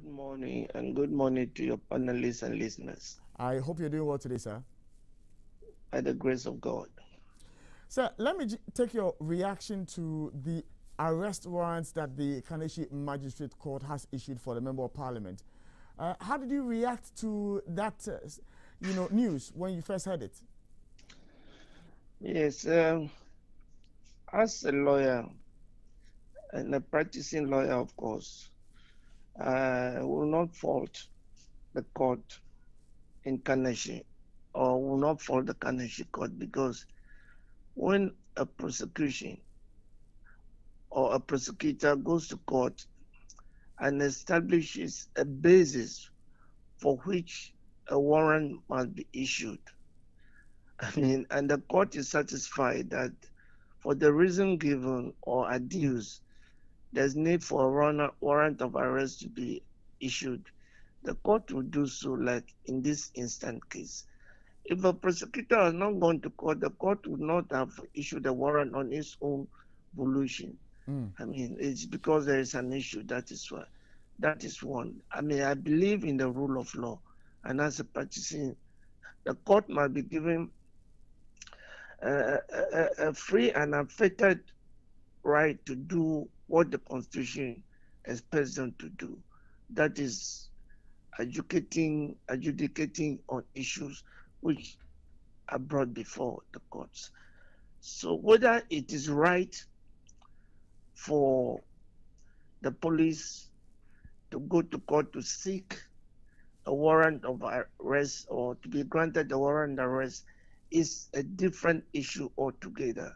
morning and good morning to your panelists and listeners. I hope you're doing well today, sir. By the grace of God. Sir, let me take your reaction to the arrest warrants that the Kaneshi Magistrate Court has issued for the Member of Parliament. How did you react to that, news when you first heard it? Yes, as a lawyer and a practicing lawyer, of course, I will not fault the court in Kaneshi or will not fault the Kaneshi court because when a prosecution or a prosecutor goes to court and establishes a basis for which a warrant must be issued, and the court is satisfied that for the reason given or adduced, there's need for a warrant of arrest to be issued. The court will do so, like in this instant case. If a prosecutor has not gone to court, the court would not have issued a warrant on its own volition. It's because there is an issue. That is why. That is one. I believe in the rule of law, and as a practicing, the court must be given a free and unfettered right to do what the Constitution expects them to do. That is adjudicating on issues which are brought before the courts. So whether it is right for the police to go to court to seek a warrant of arrest or to be granted a warrant of arrest is a different issue altogether.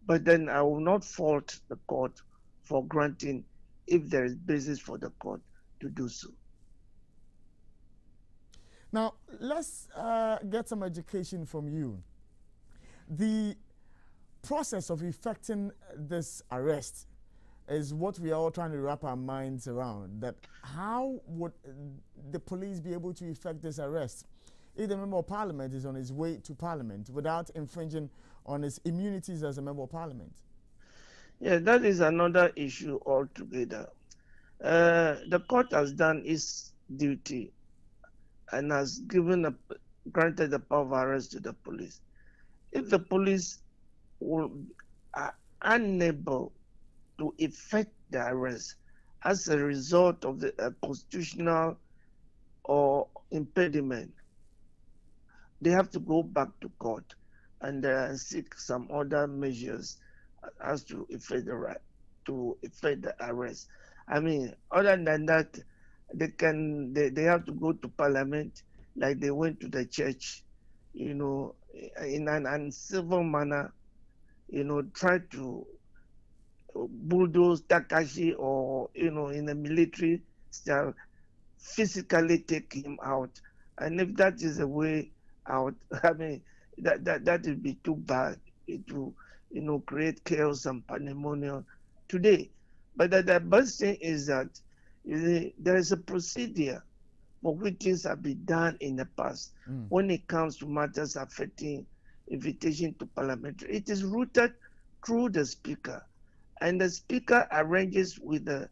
But then I will not fault the court for granting if there is basis for the court to do so. Now, let's get some education from you. The process of effecting this arrest is what we are all trying to wrap our minds around. That how would the police be able to effect this arrest if the Member of Parliament is on his way to Parliament without infringing on his immunities as a Member of Parliament? Yeah, that is another issue altogether. The court has done its duty and has granted the power of arrest to the police. If the police are unable to effect the arrest as a result of the constitutional or impediment, they have to go back to court and seek some other measures as to effect the arrest. Other than that, they have to go to Parliament like they went to the church, in an uncivil manner, try to bulldoze Takashi or, in a military style, physically take him out. And if that is a way out, that would be too bad. It will, create chaos and pandemonium today. But the best thing is that there is a procedure for which things have been done in the past when it comes to matters affecting invitation to Parliament. It is rooted through the Speaker, and the Speaker arranges with the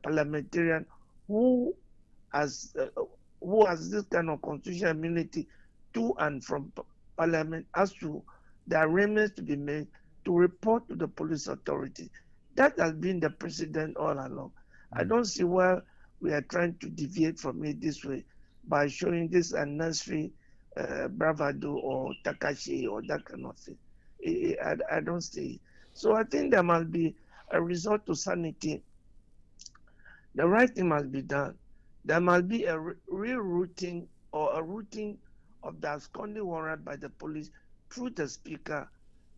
parliamentarian who has this kind of constitutional immunity to and from Parliament as to the arrangements to be made to report to the police authority. That has been the precedent all along. I don't see why we are trying to deviate from it this way by showing this unnecessary bravado or Takashi or that kind of thing. I don't see it. So I think there must be a resort to sanity. The right thing must be done. There must be a rerouting or a routing of the absconding warrant by the police through the Speaker,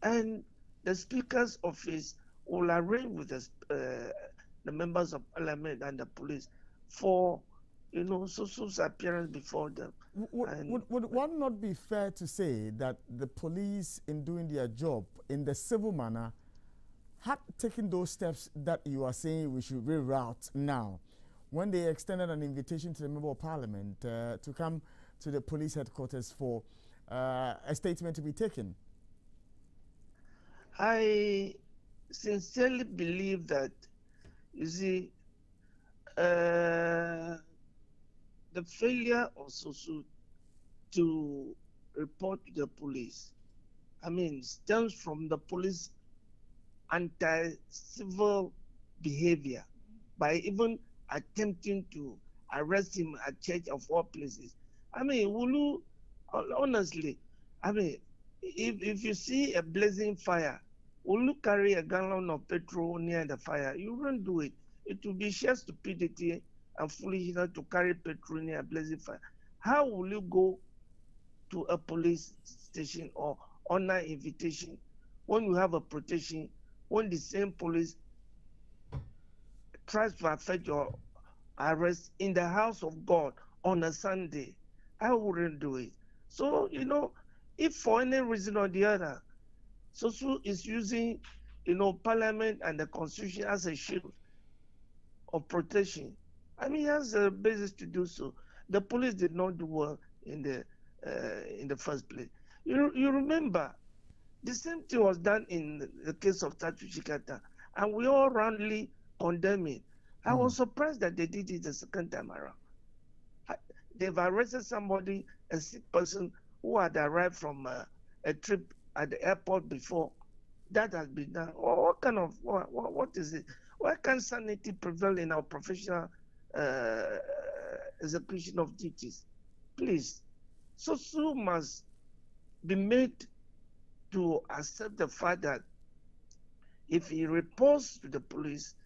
and the Speaker's office will arrange with the members of Parliament and the police for, Sosu's appearance before them. Would one not be fair to say that the police, in doing their job in the civil manner, had taken those steps that you are saying we should reroute now, when they extended an invitation to the Member of Parliament to come to the police headquarters for a statement to be taken? I sincerely believe that, you see, uh, failure of Sosu to report to the police, stems from the police anti-civil behavior by even attempting to arrest him at church of all places. Wulu, honestly, if you see a blazing fire, will you carry a gallon of petrol near the fire? You won't do it. It will be sheer stupidity and foolishness to carry petrol near a blazing fire. How will you go to a police station or honor invitation when you have a protection, when the same police tries to affect your arrest in the house of God on a Sunday? I wouldn't do it. So, if for any reason or the other, Sosu is using, Parliament and the Constitution as a shield of protection, he has a basis to do so. The police did not do well in the first place. You remember, the same thing was done in the case of Tatu Chikata, and we all roundly condemn it. I was surprised that they did it the second time around. They've arrested somebody, a sick person who had arrived from a trip at the airport before. That has been done. What is it? Why can't sanity prevail in our professional execution of duties? Please, Sosu must be made to accept the fact that if he reports to the police,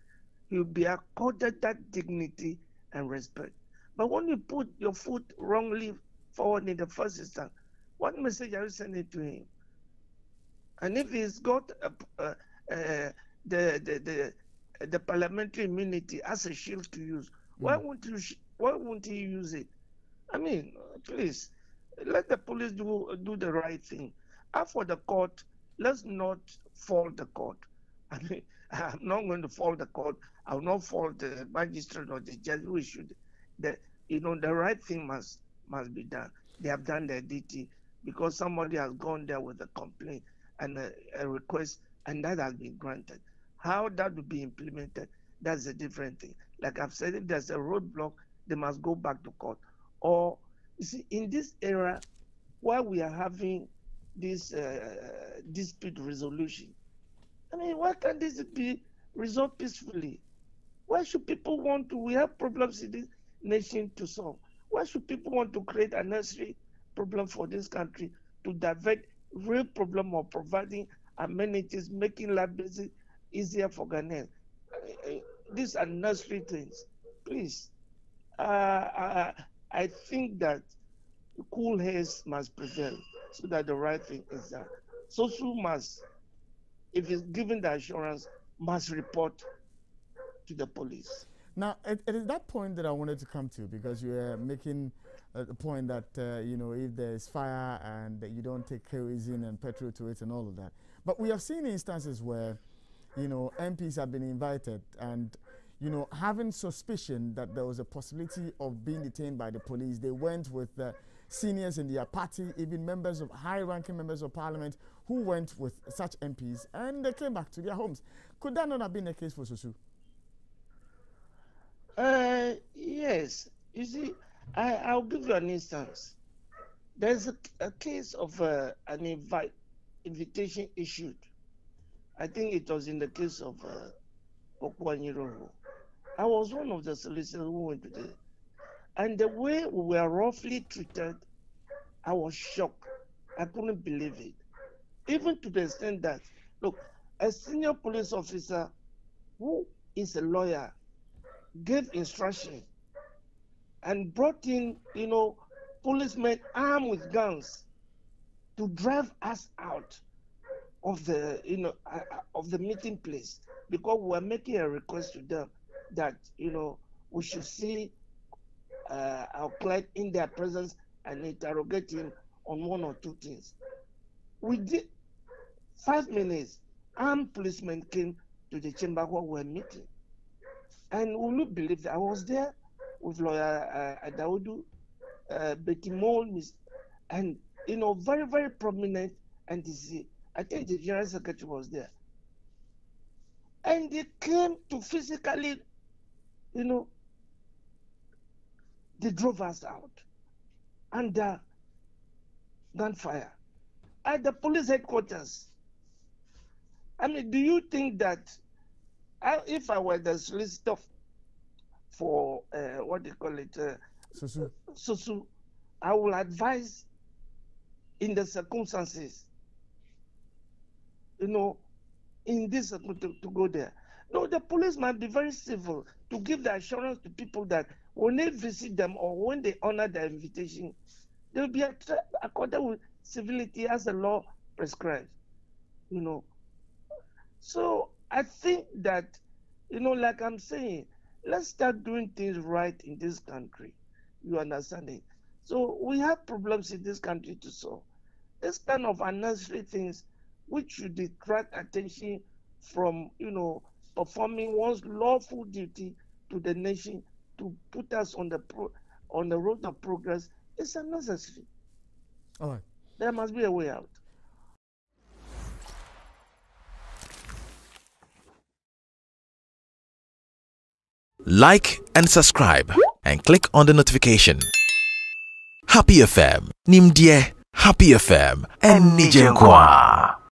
he will be accorded that dignity and respect. But when you put your foot wrongly forward in the first instance, what message are you sending to him? And if he's got the parliamentary immunity as a shield to use, why won't he use it? Please, let the police do the right thing. As for the court, let's not fault the court. I'm not going to fault the court. I will not fault the magistrate or the judge who issued the right thing must be done. They have done their duty because somebody has gone there with a complaint and a request, and that has been granted. How that will be implemented, that's a different thing. Like I've said, if there's a roadblock, they must go back to court. Or, you see, in this era, while we are having this dispute resolution, why can't this be resolved peacefully? Why should people we have problems in this nation to solve? Why should people want to create a necessary problem for this country to divert real problem of providing amenities, making life easier for Ghanaians? These are necessary things. Please, I think that cool heads must prevail so that the right thing is done. Sosu must, if he's given the assurance, must report to the police. Now, it is that point that I wanted to come to, because you were making the point that, if there's fire and that you don't take kerosene and petrol to it and all of that. But we have seen instances where, MPs have been invited and, having suspicion that there was a possibility of being detained by the police, they went with seniors in their party, even high-ranking members of parliament who went with such MPs, and they came back to their homes. Could that not have been the case for Sosu? Yes. You see, I'll give you an instance. There's a case of an invitation issued. I think it was in the case of Okwanyiroho. I was one of the solicitors who went to the... And the way we were roughly treated, I was shocked. I couldn't believe it. Even to the extent that, look, a senior police officer who is a lawyer gave instruction and brought in, policemen armed with guns to drive us out of the, of the meeting place, because we were making a request to them that, we should see our client in their presence and interrogate him on one or two things. We did 5 minutes. Armed policemen came to the chamber where we were meeting. And will you believe that I was there with lawyer Adaudu, Betty Moles, and very, very prominent NDC. I think the general secretary was there. And they came to physically, They drove us out under gunfire at the police headquarters. I mean, do you think that if I were the solicitor for what do you call it, Sosu, I will advise in the circumstances, in this to go there. No, the police might be very civil to give the assurance to people that when they visit them or when they honor their invitation, they'll be according with civility as the law prescribes. So I think that, like I'm saying, let's start doing things right in this country. You understand it? So we have problems in this country to solve. This kind of unnecessary things which should detract attention from, performing one's lawful duty to the nation to put us on the road of progress is unnecessary. All right. There must be a way out. Like and subscribe and click on the notification. Happy FM, Nimdie, Happy FM, and Nijenkwa.